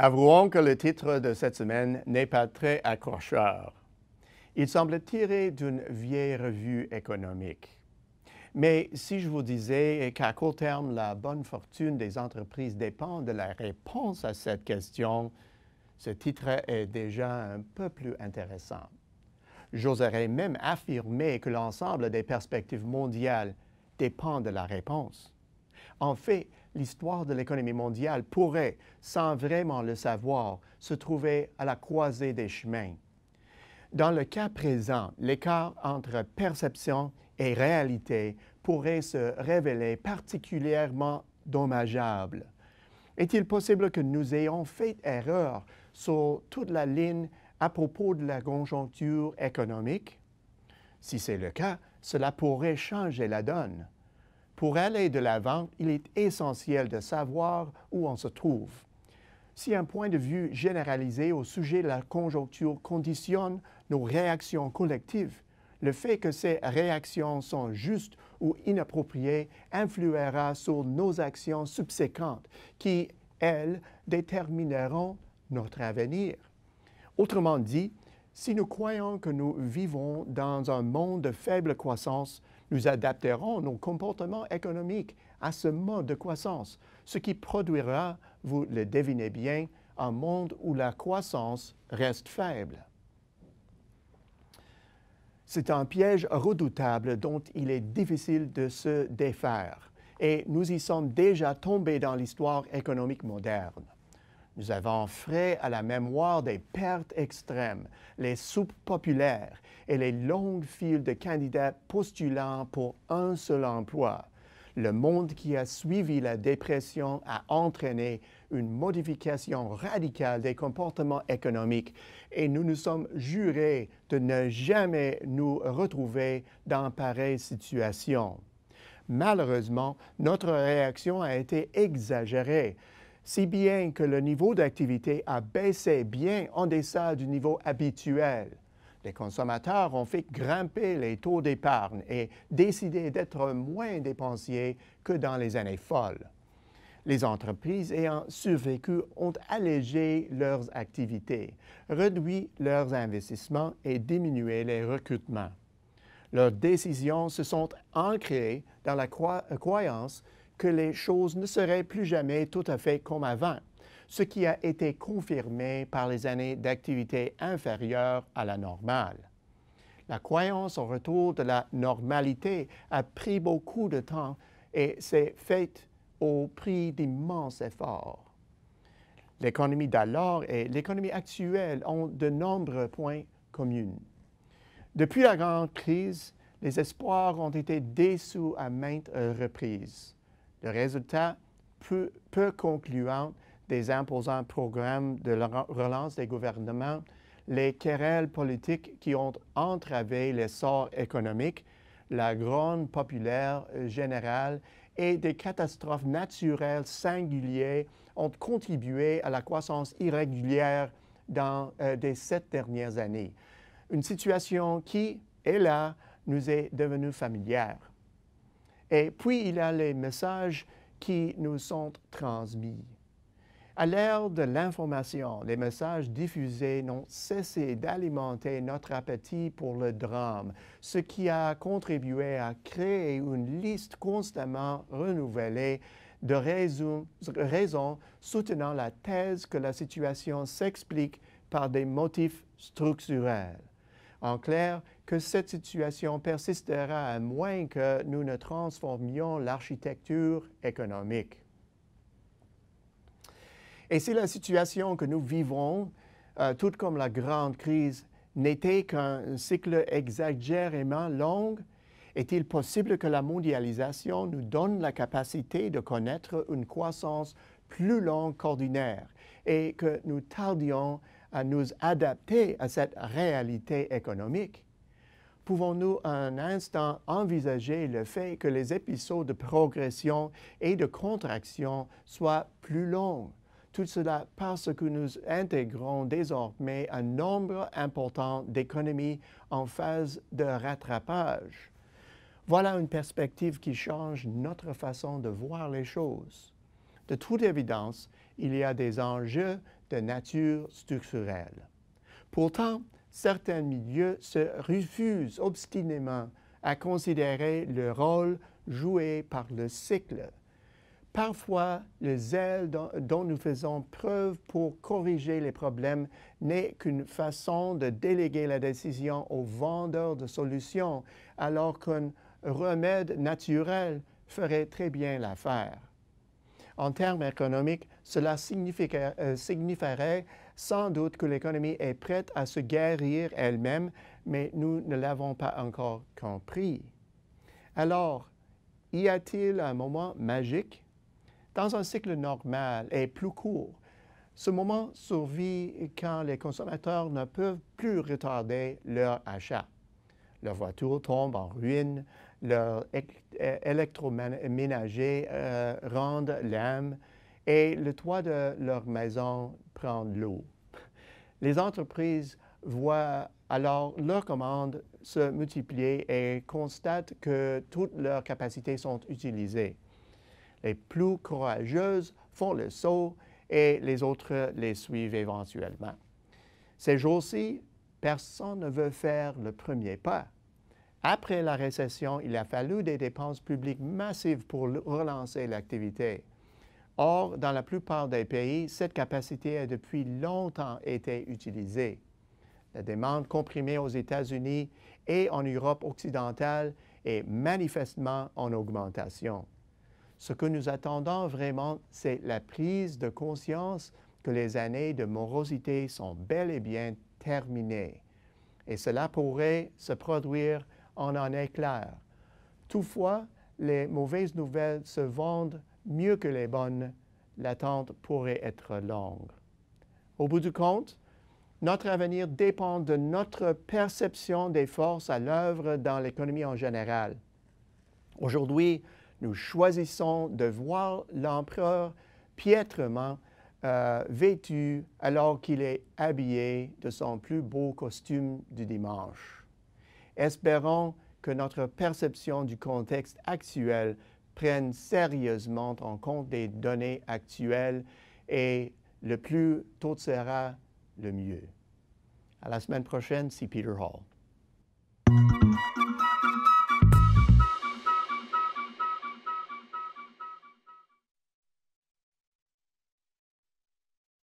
Avouons que le titre de cette semaine n'est pas très accrocheur. Il semble tiré d'une vieille revue économique. Mais si je vous disais qu'à court terme, la bonne fortune des entreprises dépend de la réponse à cette question, ce titre est déjà un peu plus intéressant. J'oserais même affirmer que l'ensemble des perspectives mondiales dépend de la réponse. En fait, l'histoire de l'économie mondiale pourrait, sans vraiment le savoir, se trouver à la croisée des chemins. Dans le cas présent, l'écart entre perception et réalité pourrait se révéler particulièrement dommageable. Est-il possible que nous ayons fait erreur sur toute la ligne à propos de la conjoncture économique? Si c'est le cas, cela pourrait changer la donne. Pour aller de l'avant, il est essentiel de savoir où on se trouve. Si un point de vue généralisé au sujet de la conjoncture conditionne nos réactions collectives, le fait que ces réactions sont justes ou inappropriées influera sur nos actions subséquentes qui, elles, détermineront notre avenir. Autrement dit, si nous croyons que nous vivons dans un monde de faible croissance, nous adapterons nos comportements économiques à ce mode de croissance, ce qui produira, vous le devinez bien, un monde où la croissance reste faible. C'est un piège redoutable dont il est difficile de se défaire, et nous y sommes déjà tombés dans l'histoire économique moderne. Nous avons frais à la mémoire des pertes extrêmes, les soupes populaires et les longues files de candidats postulant pour un seul emploi. Le monde qui a suivi la dépression a entraîné une modification radicale des comportements économiques et nous nous sommes jurés de ne jamais nous retrouver dans pareille situation. Malheureusement, notre réaction a été exagérée, si bien que le niveau d'activité a baissé bien en deçà du niveau habituel. Les consommateurs ont fait grimper les taux d'épargne et décidé d'être moins dépensiers que dans les années folles. Les entreprises ayant survécu ont allégé leurs activités, réduit leurs investissements et diminué les recrutements. Leurs décisions se sont ancrées dans la croyance que les choses ne seraient plus jamais tout à fait comme avant, ce qui a été confirmé par les années d'activité inférieures à la normale. La croyance au retour de la normalité a pris beaucoup de temps et s'est faite au prix d'immenses efforts. L'économie d'alors et l'économie actuelle ont de nombreux points communs. Depuis la grande crise, les espoirs ont été déçus à maintes reprises. Le résultat peu concluant des imposants programmes de relance des gouvernements, les querelles politiques qui ont entravé l'essor économique, la grogne populaire générale et des catastrophes naturelles singulières ont contribué à la croissance irrégulière des 7 dernières années. Une situation qui, hélas, nous est devenue familière. Et puis, il y a les messages qui nous sont transmis. À l'ère de l'information, les messages diffusés n'ont cessé d'alimenter notre appétit pour le drame, ce qui a contribué à créer une liste constamment renouvelée de raisons soutenant la thèse que la situation s'explique par des motifs structurels. En clair, que cette situation persistera à moins que nous ne transformions l'architecture économique. Et si la situation que nous vivons, tout comme la grande crise, n'était qu'un cycle exagérément long, est-il possible que la mondialisation nous donne la capacité de connaître une croissance plus longue qu'ordinaire et que nous tardions à nous adapter à cette réalité économique? Pouvons-nous un instant envisager le fait que les épisodes de progression et de contraction soient plus longs? Tout cela parce que nous intégrons désormais un nombre important d'économies en phase de rattrapage. Voilà une perspective qui change notre façon de voir les choses. De toute évidence, il y a des enjeux de nature structurelle. Pourtant, certains milieux se refusent obstinément à considérer le rôle joué par le cycle. Parfois, le zèle dont nous faisons preuve pour corriger les problèmes n'est qu'une façon de déléguer la décision aux vendeurs de solutions, alors qu'un remède naturel ferait très bien l'affaire. En termes économiques, cela signifierait sans doute que l'économie est prête à se guérir elle-même, mais nous ne l'avons pas encore compris. Alors, y a-t-il un moment magique? Dans un cycle normal et plus court, ce moment survit quand les consommateurs ne peuvent plus retarder leur achat. Leur voiture tombe en ruine, leur électroménager rendent l'âme et le toit de leur maison prend l'eau. Les entreprises voient alors leurs commandes se multiplier et constatent que toutes leurs capacités sont utilisées. Les plus courageuses font le saut et les autres les suivent éventuellement. Ces jours-ci, personne ne veut faire le premier pas. Après la récession, il a fallu des dépenses publiques massives pour relancer l'activité. Or, dans la plupart des pays, cette capacité a depuis longtemps été utilisée. La demande comprimée aux États-Unis et en Europe occidentale est manifestement en augmentation. Ce que nous attendons vraiment, c'est la prise de conscience que les années de morosité sont bel et bien terminées. Et cela pourrait se produire en un éclair. Toutefois, les mauvaises nouvelles se vendent mieux que les bonnes. L'attente pourrait être longue. Au bout du compte, notre avenir dépend de notre perception des forces à l'œuvre dans l'économie en général. Aujourd'hui, nous choisissons de voir l'empereur piètrement vêtu alors qu'il est habillé de son plus beau costume du dimanche. Espérons que notre perception du contexte actuel prenne sérieusement en compte des données actuelles et le plus tôt sera le mieux. À la semaine prochaine, c'est Peter Hall.